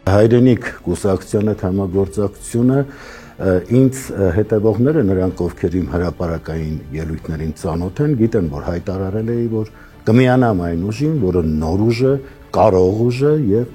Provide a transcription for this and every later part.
Հայրենիք կուսակցության հետ համագործակցությունը ինձ հետևողները, նրանք ովքեր իմ հրապարակային ելույթներին ծանոթ են, գիտեն, որ հայտարարել էի, որ կմիանամ այն ուժին, որը նոր ուժ է, կարող ուժ է եւ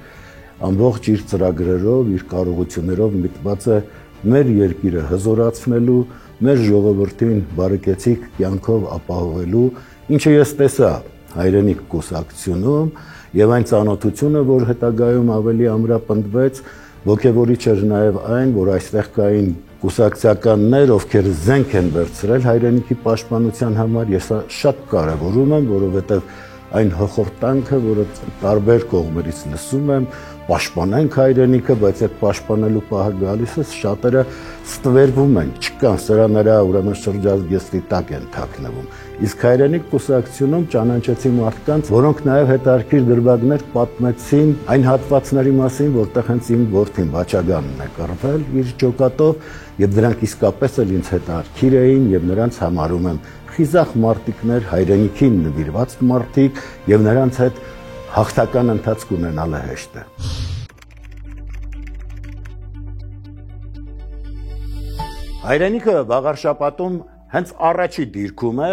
ամբողջ իր ծրագրերով, իր կարողություններով միտված է մեր երկիրը հզորացնելու, մեր ժողովրդին բարեկեցիկ կյանքով ապահովելու, ինչը ես տեսա հայրենիք կուսակցությունում եւ այն ծանոթությունը, որ հետագայում ավելի ամրապնդվեց, ոգևորիչ էր նաեւ այն, որ այստեղ կային կուսակցականներ, ովքեր զենք են վերցրել հայրենիքի պաշտպանության համար, ես շատ կարեւորում եմ, որովհետեւ այն հոխորտանքը, որը տարբեր կողմերից լսում եմ, պաշտպանենք հայրենիքը, բայց այդ պաշտպանելու պահը գալիս է, շատերը ստվերվում են, չկան, սրա նրա ուրեմն շրջազգեստի տակ են թաքնվում։ Իսկ հայրենիք կուսակցությունում ճանաչեցի մարդկանց, որոնք նաև հետարքիր դրվագներ պատմեցին այն հատվածների մասին, որտեղ հենց իմ որդին Բաչագանն է կռվել իր ջոկատով, եւ դրանք իսկապես էլ ինձ հետարքիր էին եւ նրանց համարում եմ խիզախ մարտիկներ, հայրենիքին նվիրված մարտիկ եւ նրանց հետ հաղթական ընթացք ունենալը հեշտ է։ Հայրենիքը վաղարշապատում հենց առաջի դիրքում է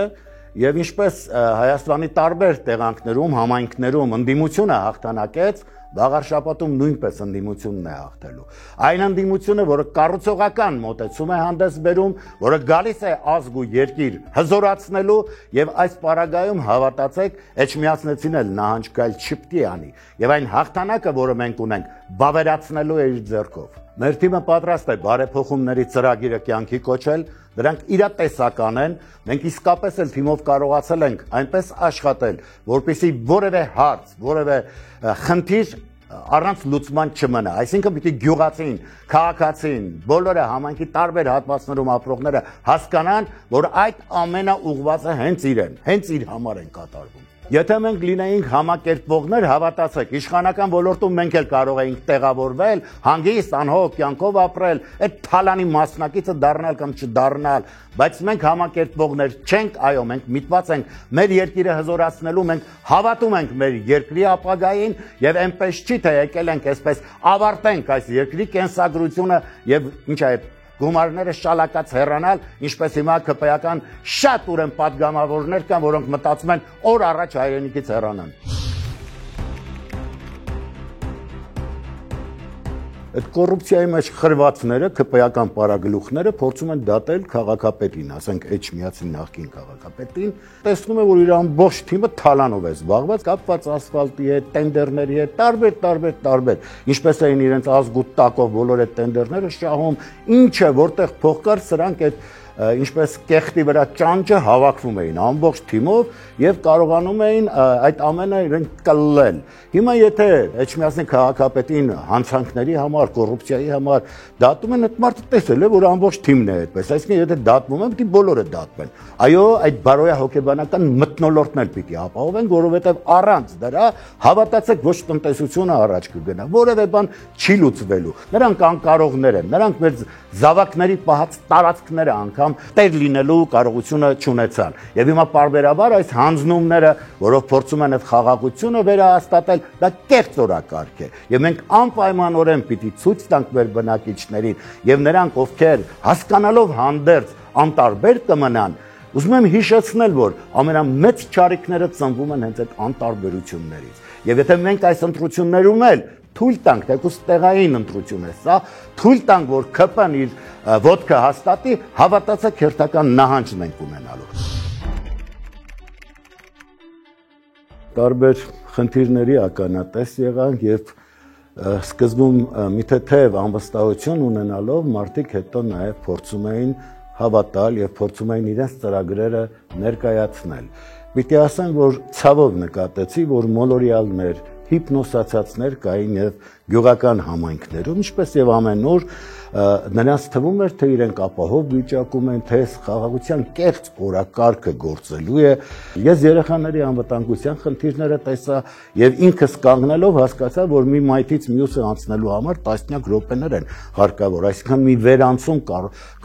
եւ ինչպես Հայաստանի տարբեր տեղանքներում, համայնքներում ընդդիմությունը հաղթանակեց, վաղարշապատում նույնպես ընդդիմությունն է հաղթելու։ Այն ընդդիմությունը, որը կառուցողական մոտեցում է հանդես բերում, որը գալիս է ազգ ու երկիր հզորացնելու եւ այս պարագայում հավատացեք, Էջմիածնեցին էլ նահանջկայլ չպետք է անի եւ այն հաղթանակը, որը մենք ունենք, բավերացնելու է իր ձեռքով։ Մեր թիմը պատրաստ է բարեփոխումների ծրագիրը կյանքի կոչել, դրանք իրատեսական են, մենք իսկապես էլ թիմով կարողացել ենք այնպես աշխատել, որպեսզի որևէ հարց, որևէ խնդիր առանց լուծման չմնա, այսինքն պիտի գյուղացին, քաղաքացին, բոլորը համայնքի տարբեր հատվածներում ապրողները հասկանան, որ այդ ամենը ուղղված է հենց իրեն, հենց իր համար են կատարվում։ Եթե մենք լինեինք համակերպվողներ, հավատացեք, իշխանական ոլորտում մենք էլ կարող էինք տեղավորվել, հանգիստ անհոգ կյանքով ապրել, այդ թալանի մասնակիցը դառնալ կամ չդառնալ, բայց մենք համակերպվողներ չենք, այո, մենք միտված ենք մեր երկիրը հզորացնելու, մենք հավատում ենք մեր երկրի ապագային եւ այնպես չի թե եկել ենք այսպես ավարտենք այս երկրի կենսագրությունը եւ ինչ է գումարները շալակած հեռանալ, ինչպես հիմա ԿՊ-ական շատ ուրեմն պատգամավորներ կան, որոնք մտածում են օր առաջ հայրենիքից հեռանան։ Այդ կոռուպցիայի մեջ խրվածները, ԿՊ-ական պարագլուխները փորձում են դատել քաղաքապետին, ասենք Էջմիածնի նախկին քաղաքապետին, տեսնում է, որ իր ամբողջ թիմը թալանով է զբաղված, կապված ասֆալտի հետ, տենդերների հետ, տարբեր, ինչպես էին իրենց ազգու տակով բոլոր այդ տենդերները շահում, ինչը որտեղ փող կար, սրանք այդ ինչպես կեղտի վրա ճանճը հավաքվում էին ամբողջ թիմով եւ կարողանում էին այդ ամենը իրենք կլլել։ Հիմա եթե Էջմիածնի քաղաքապետին հանցանքների համար, կոռուպցիայի համար դատում են, այդ մարդը տեսել է, որ ամբողջ թիմն է այդպես, այսինքն եթե դատվում են, պիտի բոլորը դատվեն։ Այո, այդ բարոյահոգեբանական մթնոլորտն էլ պիտի ապահովեն, որովհետեւ առանց դրա հավատացեք ոչ տնտեսությունը առաջ կգնա, որևէ բան չի լուծվելու։ Նրանք անկարողներ են, նրանք մեր զավակների պահած տարածքները անգամ տեր լինելու կարողությունը չունեցան։ Եվ հիմա պարբերաբար այս հանձնումները, որով փորձում են այդ խաղաղությունը վերահաստատել, դա կեղծ օրակարգ է։ Եվ մենք անպայմանորեն պիտի ցույց տանք մեր բնակիչներին եւ նրանք, ովքեր հասկանալով հանդերձ անտարբեր կմնան, ուզում եմ հիշեցնել, որ ամենամեծ չարիքները ծնվում են հենց այդ անտարբերություններից։ Եվ եթե մենք այս ընտրություններում էլ թույլ տանք, թեկուզ տեղային ընտրություն է սա, թույլ տանք, որ ԿՊ-ն իր ոտքը հաստատի, հավատացեք հերթական նահանջն ենք ունենալու։ Տարբեր խնդիրների ականատես եղանք եւ սկզբում մի թեթև անվստահություն ունենալով մարդիկ հետո նաեւ փորձում էին հավատալ եւ փորձում էին իրենց ծրագրերը ներկայացնել։ Պիտի ասեմ, որ ցավով նկատեցի, որ մոլորյալներ, հիպնոսացածներ կային եւ գյուղական համայնքներում, ինչպես եւ ամեն օր նրանց թվում էր, թե իրենք ապահով վիճակում են, թե խաղաղության կեղծ օրակարգը գործելու է։ Ես երեխաների անվտանգության խնդիրները տեսա եւ ինքս կանգնելով հասկացա, որ մի մայթից մյուսը անցնելու համար տասնյակ րոպեներ են հարկավոր, այսինքն մի վերանցում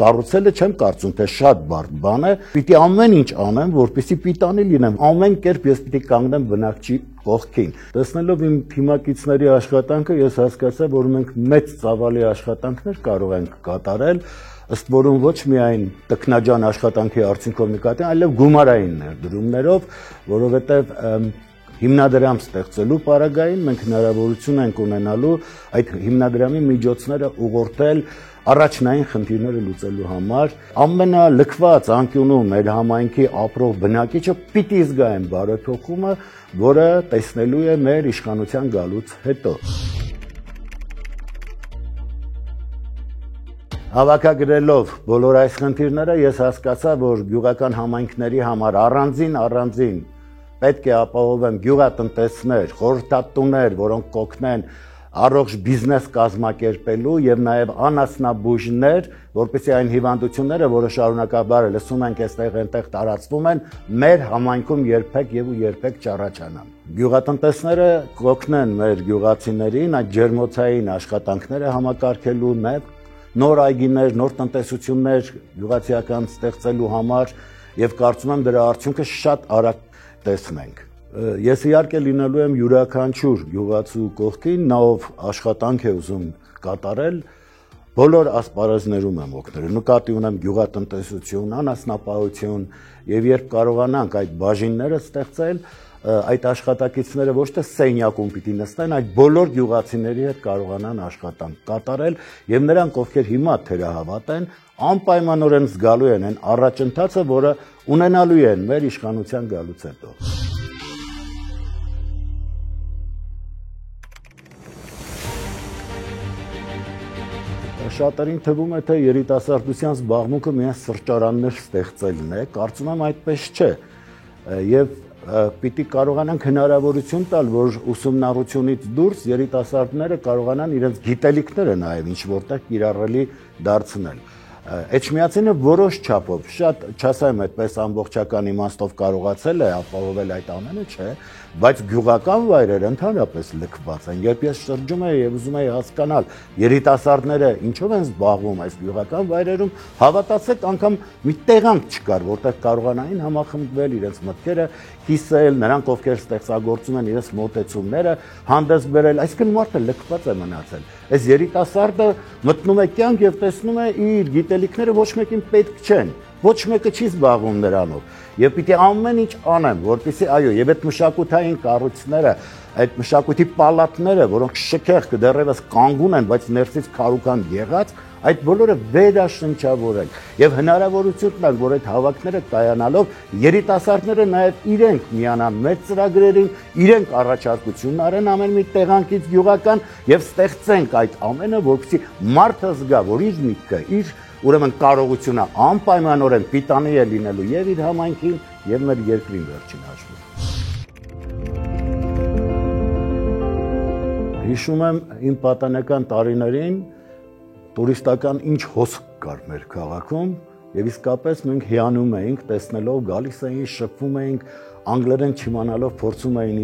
կառուցելը չեմ կարծում, թե շատ բարդ բան է։ Պիտի ամեն ինչ անեմ, որպեսզի պիտանի լինեմ։ Ամեն կերպ ես պիտի կանգնեմ բնակչի կողքին։ Տեսնելով իմ թիմակիցների աշխատանքը, ես հասկացա, որ մենք մեծ ծավալի աշխատանքներ կարող ենք կատարել, ըստ որում ոչ միայն տքնաջան աշխատանքի արդյունքով նկատի, այլև գումարային ներդրումներով, որովհետև հիմնադրամ ստեղծելու պարագային մենք հնարավորություն ենք ունենալու այդ հիմնադրամի միջոցները ուղղորդել առաջնային խնդիրները լուծելու համար ամենալքված անկյունում մեր համայնքի ապրող բնակիչը պիտի զգա այն բարեփոխումը, որը տեսնելու է մեր իշխանության գալուց հետո։ Հավաքագրելով բոլոր այս խնդիրները ես հասկացա, որ գյուղական համայնքների համար առանձին պետք է ապահովեն գյուղատնտեսներ, խորհրդատուներ, որոնք կօգնեն առողջ բիզնես կազմակերպելու եւ նաեւ անասնաբուժներ, որպեսզի այն հիվանդությունները, որը շարունակաբար լսում ենք այստեղ այնտեղ տարածվում են, մեր համայնքում երբեք չառաջանան։ Գյուղատնտեսները կօգնեն մեր գյուղացիներին այդ ջերմոցային աշխատանքները համակարգելու, նաեւ նոր այգիներ, նոր տնտեսություններ գյուղացիական ստեղծելու համար եւ կարծում եմ դրա արդյունքը շատ արագ տեսնենք։ Ես իհարկե լինելու եմ յուրաքանչյուր գյուղացու կողքին, նա ով աշխատանք է ուզում կատարել, բոլոր ասպարեզներում եմ օգնելու, նկատի ունեմ գյուղատնտեսություն, անասնապահություն եւ երբ կարողանանք այդ բաժինները ստեղծել, այդ աշխատակիցները ոչ թե սենյակում պիտի նստեն, այլ բոլոր գյուղացիների հետ կարողանան աշխատանք կատարել եւ նրանք, ովքեր հիմա թերահավատ են, անպայմանորեն զգալու են այն առաջընթացը, որը ունենալու են մեր իշխանության գալուց հետո։ Շատերին թվում է, թե երիտասարդության զբաղմունքը միայն սրճարաններ ստեղծելն է, կարծում եմ այդպես չէ։ Եվ պիտի կարողանանք հնարավորություն տալ, որ ուսումնառությունից դուրս երիտասարդները կարողանան իրենց գիտելիքները նաև ինչ որտեղ կիրառելի դարձնել։ Էջմիածինը որոշ չափով, շատ չասեմ այդպես ամբողջական իմաստով կարողացել է ապահովել այդ ամենը, չէ, բայց գյուղական վայրերը ընդհանրապես լքված են։ Երբ ես շրջում եմ եւ ուզում եմ հասկանալ երիտասարդները ինչով են զբաղվում այս գյուղական վայրերում, հավատացեք, անգամ մի տեղանք չկար, որտեղ կարողանային համախմբվել իրենց մտքերը կիսել, նրանք ովքեր ստեղծագործում են իրենց մոտեցումները հանդես բերել, այսինքն մարդը լքված է մնացել։ Այս երիտասարդը մտնում է կյանք եւ տեսնում է իր գիտելիքները ոչ մեկին պետք չեն, ոչ մեկը չի զբաղվում նրանով։ Եվ պիտի ամեն ինչ անեմ, որպեսզի այո, եւ այդ մշակութային կառույցները, այդ մշակույթի պալատները, որոնք շքեղ դեռևս կանգուն են, բայց ներսից քարուքան եղած, այդ բոլորը վերաշնչավորել եւ հնարավորություն տալ, որ այդ հավաքները կայանալով երիտասարդները նաեւ իրենք միանան մեր ծրագրերին, իրենք առաջարկություն արեն ամեն մի տեղանքից գյուղական եւ ստեղծենք այդ ամենը, որպեսզի մարդը զգա, որ իր միտքը, իր ուրեմն կարողությունը անպայմանորեն պիտանի է լինելու եւ իր համայնքին եւ մեր երկրին վերջին հաշվով։ Հիշում եմ իմ պատանեկան տարիներին տուրիստական ինչ հոսք կար մեր քաղաքում եւ իսկապես մենք հիանում էինք տեսնելով, գալիս էին, շփվում էինք, անգլերեն չիմանալով փորձում էին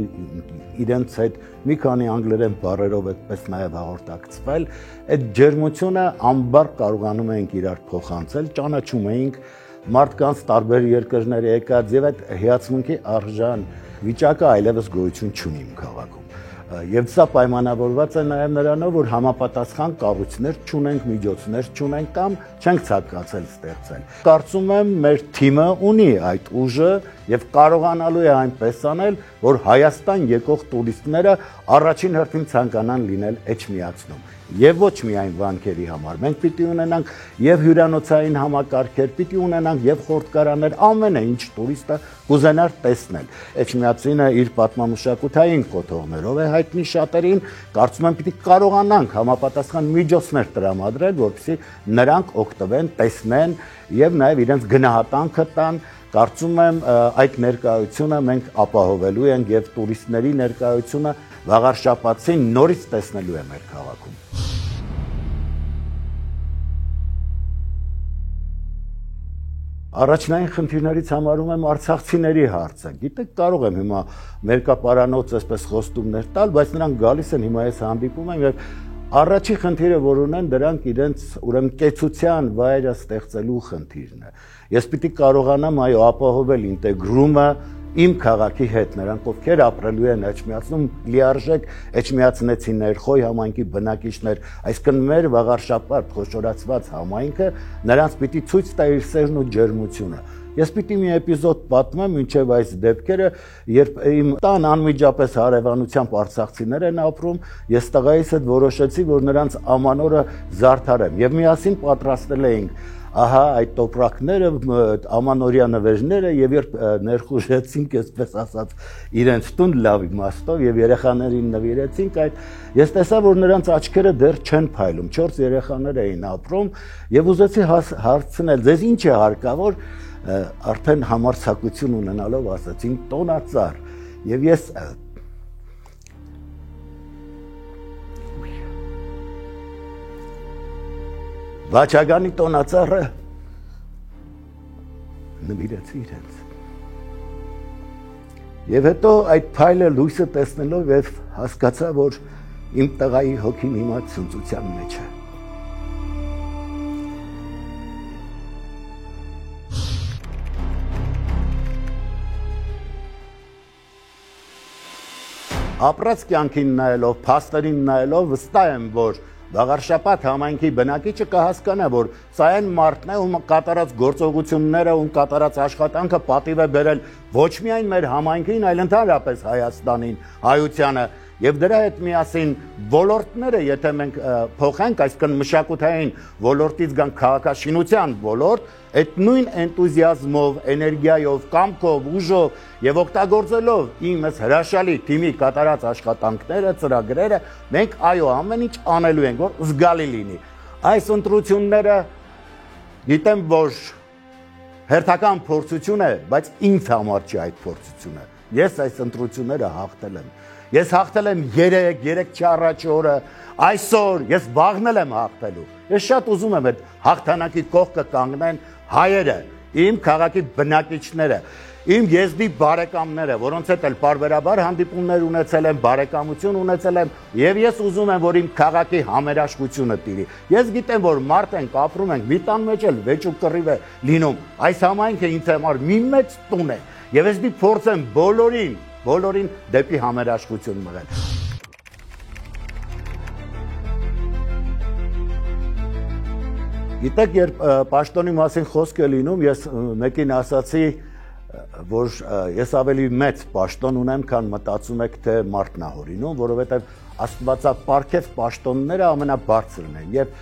իրենց հետ մի քանի անգլերեն բառերով այդպես նաեւ հաղորդակցվել, այդ ջերմությունը անբար կարողանում էինք իրար փոխանցել, ճանաչում էինք մարդկանց տարբեր երկրներ եկած եւ այդ հիացմունքի արժան վիճակը այլևս գոյություն չունի իմ քաղաքում։ Եվ սա պայմանավորված է նաև նրանով, որ համապատասխան կառույցներ չունենք, միջոցներ չունենք կամ չենք ցանկացել ստեղծել։ Կարծում եմ մեր թիմը ունի այդ ուժը եւ կարողանալու է այնպես անել, որ Հայաստան եկող տուրիստները առաջին հերթին ցանկանան լինել Էջմիածնում։ Եվ ոչ միայն վանքերի համար, մենք պիտի ունենանք եւ հյուրանոցային համակարգեր, պիտի ունենանք եւ խորտկարաններ, ամենը ինչ տուրիստը կուզենար տեսնել։ Էջմիածինը իր պատմամշակութային կոթողներով է հայտնի շատերին, կարծում եմ պիտի կարողանանք համապատասխան միջոցներ տրամադրել, որպեսզի նրանք օգտվեն, տեսնեն եւ նաեւ իրենց գնահատանքը տան։ Կարծում եմ այդ ներկայությունը մենք ապահովելու ենք եւ տուրիստների ներկայությունը վաղարշապացին նորից տեսնելու է մեր քաղաքում։ Առաջնային խնդիրներից համարում եմ արցախցիների հարցը։ Գիտեք, կարող եմ հիմա մերկապարանոց այսպես խոստումներ տալ, բայց նրանք գալիս են հիմա ես հանդիպում եմ եւ առաջի խնդիրը, որ ունեն, դրանք իրենց ուրեմն կեցության վայրը ստեղծելու խնդիրն է։ Ես պիտի կարողանամ այո ապահովել ինտեգրումը իմ քաղաքի հետ, նրանք ովքեր ապրելու են Էջմիածնում, լիարժեք էջմիածնեցիներ, Խոյ համայնքի բնակիչներ, այսինքն մեր վաղարշապատ խոշորացված համայնքը նրանց պիտի ցույց տա իր սերն ու ջերմությունը։ Ես պիտի մի էպիզոդ պատմեմ մինչև այս դեպքերը, երբ իմ տան անմիջապես հարևանությամբ արցախցիներ են ապրում, ես տղայիս հետ որոշեցի, որ նրանց ամանորը զարդարեմ եւ միասին պատրաստել էինք ահա այդ տոպրակները, ամանորյա նվերները եւ երբ ներխուժեցինք, այսպես ասած, իրենց տուն լավ իմաստով եւ երեխաներին նվիրեցինք, ես տեսա, որ նրանց աչքերը դեռ չեն փայլում, 4 երեխաներ էին ապրում եւ ուզեցի հարցնել, ձեզ ինչ է հարկավոր, արդեն համարձակություն ունենալով ասացին տոնածառ եւ ես Վաչագանի տոնածառը նվիրեցի իրենց։ Եվ հետո այդ փայլը լույսը տեսնելով եւ հասկացա, որ իմ տղայի հոգին հիմա ցնծության մեջ է։ Ապրած կյանքին նայելով, փաստերին նայելով վստահ եմ, որ Վաղարշապատ համայնքի բնակիչը կհասկանա, որ սա այն մարդն է, ում կատարած գործողությունները, ում կատարած աշխատանքը պատիվ է բերել ոչ միայն մեր համայնքին, այլ ընդհանրապես Հայաստանին, հայությանը, եւ դրա հետ միասին ոլորտները, եթե մենք փոխենք, այսինքն մշակութային ոլորտից գան քաղաքաշինության ոլորտ, այդ նույն էնտուզիազմով, էներգիայով, կամքով, ուժով եւ օգտագործելով իմ այս հրաշալի թիմի կատարած աշխատանքները, ծրագրերը, մենք այո ամեն ինչ անելու ենք, որ զգալի լինի։ Այս ընտրությունները գիտեմ, որ հերթական փորձություն է, բայց ինձ համար չի այդ փորձությունը։ Ես այս ընտրությունները հաղթել եմ։ Ես հաղթել եմ 3 չառաջի օրը, այսօր ես վաղնել եմ հաղթելու։ Ես շատ ուզում եմ այդ հաղթանակի կողքը կանգնեն հայերը, իմ քաղաքի բնակիչները, իմ եզդի բարեկամները, որոնց հետ էլ պարբերաբար հանդիպումներ ունեցել եմ, բարեկամություն ունեցել եմ, եւ ես ուզում եմ, որ իմ քաղաքի համերաշխությունը տիրի։ Ես գիտեմ, որ մարդ ենք, ապրում ենք, մի տան մեջ էլ վեճ ու կռիվ է լինում։ Այս համայնքը ինձ համար մի մեծ տուն է, եւ ես դի փորձեմ բոլորին դեպի համերաշխություն մղել։ Գիտեք, երբ պաշտոնի մասին խոսք է լինում, ես մեկին ասացի, որ ես ավելի մեծ պաշտոն ունեմ, քան մտածում եք, թե մարդն է հորինում, որովհետև աստվածապարգև պաշտոնները ամենաբարձրն են, եւ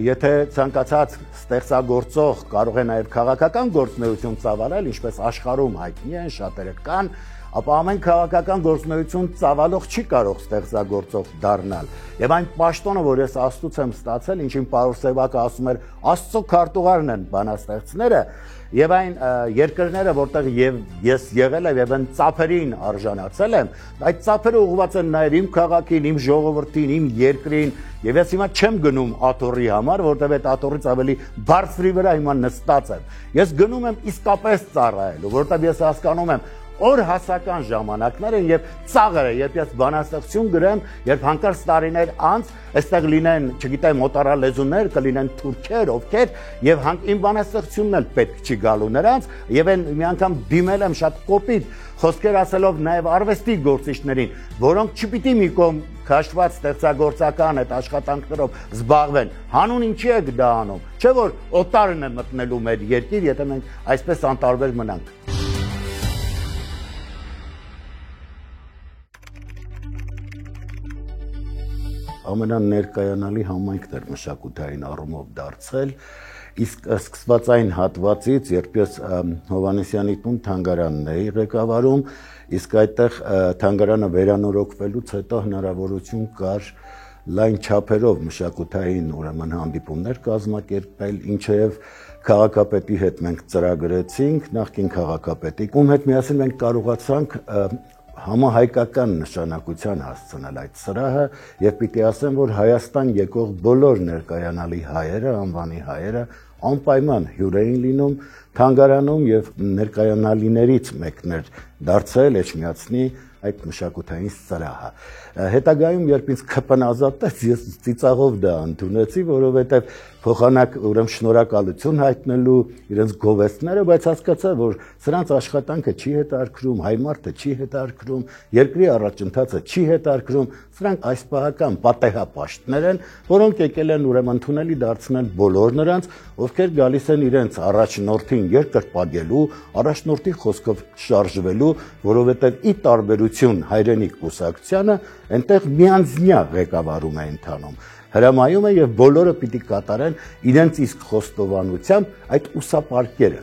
եթե ցանկացած ստեղծագործող կարող է նաև քաղաքական գործունեություն ծավալել, ինչպես աշխարհում հայտնի են, շատերը կան, ապա ամեն քաղաքական գործունեություն ծավալող չի կարող ստեղծագործող դառնալ։ Եվ այն պաշտոնը, որ ես Աստծուց եմ ստացել, ինչին Պարուս Սևակը ասում էր, Աստծո քարտուղարն են բանաստեղծները, եւ այն երկրները, որտեղ ես եղել եմ եւ այն ծափերին արժանացել եմ, այդ ծափերը ուղղված են նաեւ իմ քաղաքին, իմ ժողովրդին, իմ երկրին, եւ ես հիմա չեմ գնում աթոռի համար, որտեղ այդ աթոռից ավելի բարձրի վրա հիմա նստած եմ։ Ես գնում եմ իսկապես ծառայելու, որտեղ ես հասկանում եմ օր հասական ժամանակներ են եւ ծաղր է, երբ ես բանաստեղծություն գրեմ, երբ հանկարծ տարիներ անց այստեղ լինեն, չգիտեմ, օտարալեզուներ, կլինեն թուրքեր, ովքեր եւ իմ բանաստեղծությունն էլ պետք չի գալու նրանց եւ այն մի անգամ դիմել եմ շատ կոպիտ խոսքեր ասելով նաեւ արվեստի գործիչներին, որոնք չպիտի մի կողմ քաշված ստեղծագործական այդ աշխատանքներով զբաղվեն։ Հանուն ինչի եք դա անում։ Չէ՞ որ օտարն է մտնելու մեր երկիր, եթե մենք այսպես անտարբեր մնանք։ Ամենաներկայանալի համայնքն էր մշակութային առումով դարձել, իսկ սկսվածային հատվածից, երբ ես Հովհաննեսյանի տուն թանգարանն էի ղեկավարում, իսկ այդտեղ թանգարանը վերանորոգվելուց հետո հնարավորություն կար լայն չափերով մշակութային ուրեմն հանդիպումներ կազմակերպել, ինչև քաղաքապետի հետ մենք ծրագրեցինք, նախկին քաղաքապետի, ում հետ միասին մենք կարողացանք համահայկական նշանակության հասցնել այդ սրահը եւ պիտի ասեմ, որ Հայաստան եկող բոլոր ներկայանալի հայերը, անվանի հայերը անպայման հյուր էին լինում թանգարանում եւ ներկայանալիներից մեկն էր դարձել Էջմիածնի այդ մշակութային սրահը։ Հետագայում երբ ինձ ԿՊ-ն ազատեց, ես ծիծաղով դա ընդունեցի, որովհետեւ փոխանակ ուրեմն շնորհակալություն հայտնելու իրենց գովեստները, բայց հասկացա, որ սրանց աշխատանքը չի հետաքրքրում, հայ մարդը չի հետաքրքրում, երկրի առաջընթացը չի հետաքրքրում, սրանք այսպահական պատեհապաշտներ են, որոնք եկել են ուրեմն ընդունելի դարձնել բոլոր նրանց, ովքեր գալիս են իրենց առաջնորդին երկրպագելու, առաջնորդի խոսքով շարժվելու, որովհետեւ ի տարբերություն հայրենիք կուսակցությանը, այնտեղ միանձնյա ղեկավարում է ընթանում։ Հրամայում է եւ բոլորը պիտի կատարեն իրենց իսկ խոստովանությամբ այդ ուսապարկերը։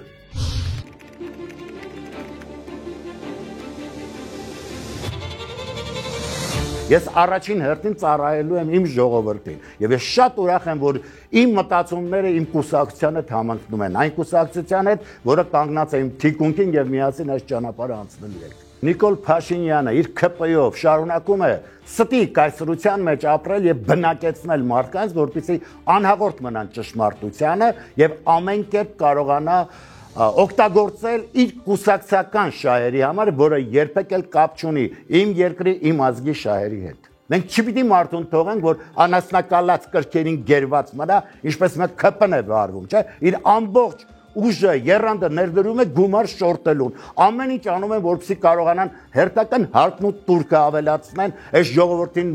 Ես առաջին հերթին ծառայելու եմ իմ ժողովրդին եւ ես շատ ուրախ եմ, որ իմ մտածումները իմ կուսակցության հետ համընկնում են, այն կուսակցության հետ, որը կանգնած է իմ թիկունքին եւ միասին այս ճանապարհը անցնելու ենք։ Նիկոլ Փաշինյանը իր ԿՊ-ով շարունակում է ստի կայսրության մեջ ապրել եւ բնակեցնել մարդկանց, որպեսզի անհաղորդ մնան ճշմարտությանը եւ ամեն կերպ կարողանա օգտագործել իր կուսակցական շահերի համար, որը երբեք էլ կապ չունի իմ երկրի, իմ ազգի շահերի հետ։ Մենք չպիտի մարդուն թողենք, որ անասնակալած կրքերին գերված մնա, ինչպես մեկ ԿՊ-ն է վարվում, չէ՞, իր ամբողջ ուժը երանդը ներդրում է գումար շորտելուն։ Ամեն ինչ անում են, որպեսզի կարողանան հերթական հարկն ու տուրքը ավելացնեն, այս ժողովրդին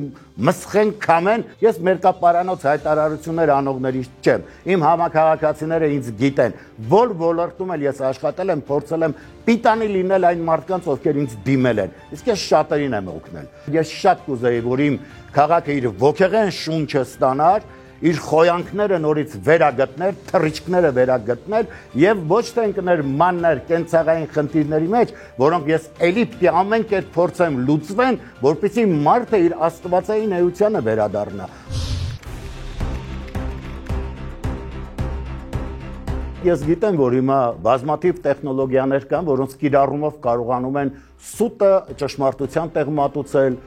մսխեն, քամեն։ Ես մերկապարանոց հայտարարություններ անողներից չեմ։ Իմ համակարգացիները ինձ գիտեն, որ ոլորտում էլ ես աշխատել եմ, փորձել եմ պիտանի լինել այն մարդկանց, ովքեր ինձ դիմել են։ Իսկ ես շատերին եմ օգնել։ Ես շատ կուզեի, որ իմ քաղաքը իր ոգեղեն շունչը ստանար, իր խոյանքները նորից վերագտներ, թռիչքները վերագտներ եւ ոչ թե ընկներ մաններ կենցաղային խնդիրների մեջ, որոնք ես էլի պիտի ամեն կերպ փորձեմ լուծվեն, որպեսզի մարդը իր աստվածային էությանը վերադառնա։ Ես գիտեմ, որ հիմա բազմաթիվ տեխնոլոգիաներ կան, որոնց կիրառումով կարողանում են սուտը ճշմարտության տեղ մատուցել,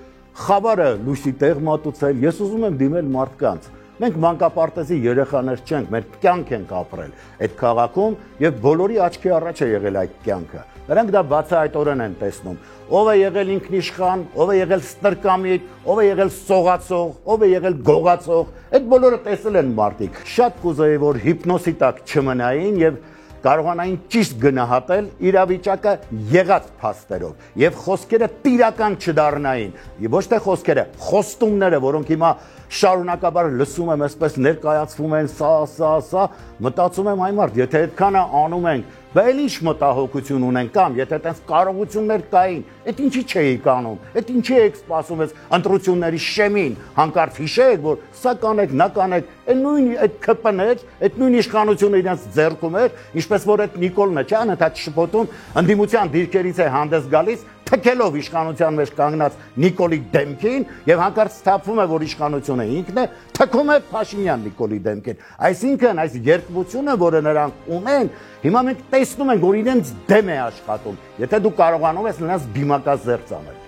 խավարը լույսի տեղ մատուցել։ Ես ուզում եմ դիմել մարդկանց։ Մենք մանկապարտեզի երեխաներ չենք, մեր կյանք ենք ապրել այդ քաղաքում եւ բոլորի աչքի առաջ է եղել այդ կյանքը։ Նրանք դա բացահայտորեն են տեսնում։ Ով է եղել ինքնիշխան, ով է եղել ստրկամիտ, ով է եղել սողացող, ով է եղել գողացող, այդ բոլորը տեսել են մարդիկ։ Շատ կուզեի, որ հիպնոսի տակ չմնային եւ կարողանային ճիշտ գնահատել իրավիճակը եղած փաստերով եւ խոսքերը տիրական չդառնային։ Եվ ոչ թե խոսքերը, խոստումները, որոնք հիմա շարունակաբար լսում եմ, այսպես ներկայացվում են, սա, մտածում եմ այ մարդ, եթե այդքանը անում ենք, բա էլ ինչ մտահոգություն ունեն կամ եթե այդպես կարողություններ կային, այդ ինչի չէիք անում, այդ ինչի եք սպասում ես ընտրությունների շեմին, հանկարծ հիշեք, որ սա կանեք, նա կանեք, այդ նույն այդ ԿՊ-ն էր, այդ նույն իշխանությունը իրենց ձեռքում էր, ինչպես որ այդ Նիկոլն է, չէ՞, անընդհատ շփոթում, ընդդիմության դիրքերից է հանդես գալիս, թքելով իշխանության մեջ կանգնած Նիկոլի դեմքին եւ հանկարծ սթափվում է, որ իշխանությունը ինքն է, թքում է Փաշինյան Նիկոլի դեմքին։ Այսինքն այս երկվությունը, որը նրանք ունեն, հիմա մենք տեսնում ենք, որ իրենց դեմ է աշխատում։ Եթե դու կարողանում ես նրանց դիմակազերծ անել։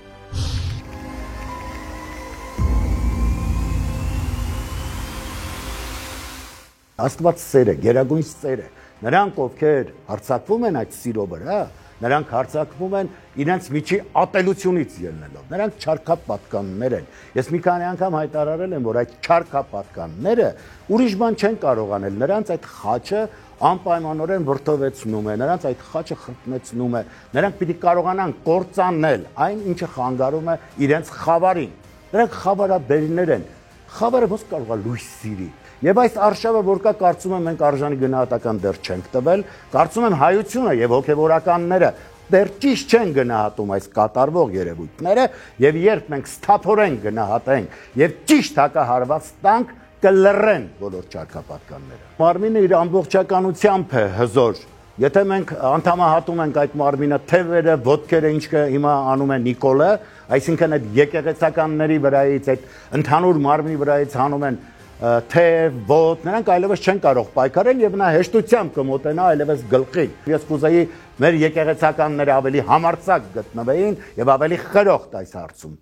Աստված սեր է, գերագույն սեր է։ Նրանք, ովքեր հարձակվում են այդ սիրո վրա, նրանք հարձակվում են իրենց միջի ատելությունից ելնելով։ Նրանք չարքապատկաններ են։ Ես մի քանի անգամ հայտարարել եմ, որ այդ չարքապատկանները ուրիշ բան չեն կարող անել։ Նրանց այդ խաչը անպայմանորեն վրդովեցնում է, նրանց այդ խաչը խրտնեցնում է։ Նրանք պիտի կարողանան կործանել այն, ինչը խանգարում է իրենց խավարին։ Նրանք խավարաբերներ են։ Խավարը ո՞նց կարող է լույս սիրի։ Եվ այս արշավը, որ կա, կարծում եմ մենք արժանի գնահատական դեռ չենք տվել, կարծում եմ հայությունը եւ հոգեվորականները դեռ ճիշտ չեն գնահատում այս կատարվող երևույթները, եւ երբ մենք սթափորեն գնահատենք եւ ճիշտ հակահարված տանք, կլռեն բոլոր ճարքապատկանները։ Մարմինը իր ամբողջականությամբ է հզոր։ Եթե մենք անդամահատում ենք այդ մարմինը թևերը, ոտքերը, ինչ հիմա անում է Նիկոլը, այսինքն այդ եկեղեցականների վրայից, այդ ընդհանուր մարմնի վրայից հանում են թև, ոտ, նրանք այլևս չեն կարող պայքարել եւ նա հեշտությամբ կմոտենա այլևս գլխին։ Ես կուզեի մեր եկեղեցականները ավելի համարձակ գտնվեին եւ ավելի խրոխտ այս հարցում։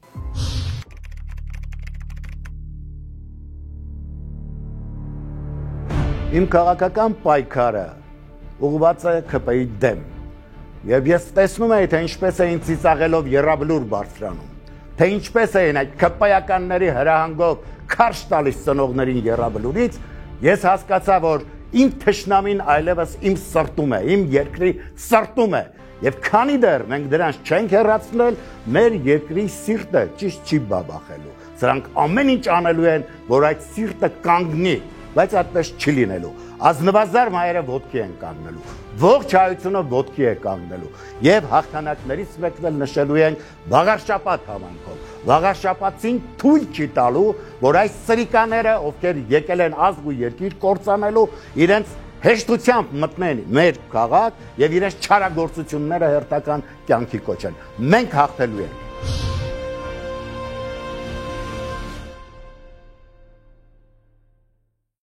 Իմ քաղաքական պայքարը ուղղված է ՔՊ-ի դեմ։ Եվ ես տեսնում եմ, թե ինչպես էին ծիծաղելով եռաբլուր բարձրանում, թե ինչպես էին այդ ՔՊ-ականների հրահանգով քարշ տալիս ծնողներին եռաբլուրից, ես հասկացա, որ իմ թշնամին այլևս իմ սրտում է, իմ երկրի սրտում է։ Եվ քանի դեռ մենք դրանց չենք հեռացնել, մեր երկրի սիրտը ճիշտ չի բաբախելու։ Սրանք ամեն ինչ անելու են, որ այդ սիրտը կանգնի, բայց այդպես չի լինելու։ Ազնվազար մայրը ոտքի են կանգնելու, ողջ հայությունը ոտքի է կանգնելու։ Եվ հաղթանակներից մեկն էլ նշելու ենք Վաղարշապատ համայնքով։ Վաղարշապատին թույլ չի տալու, որ այս սրիկաները, ովքեր եկել են ազգ ու երկիր կործանելու, իրենց հեշտությամբ մտնեն մեր քաղաք եւ իրենց չարագործությունները հերթական կյանքի կոչեն։ Մենք հաղթելու ենք։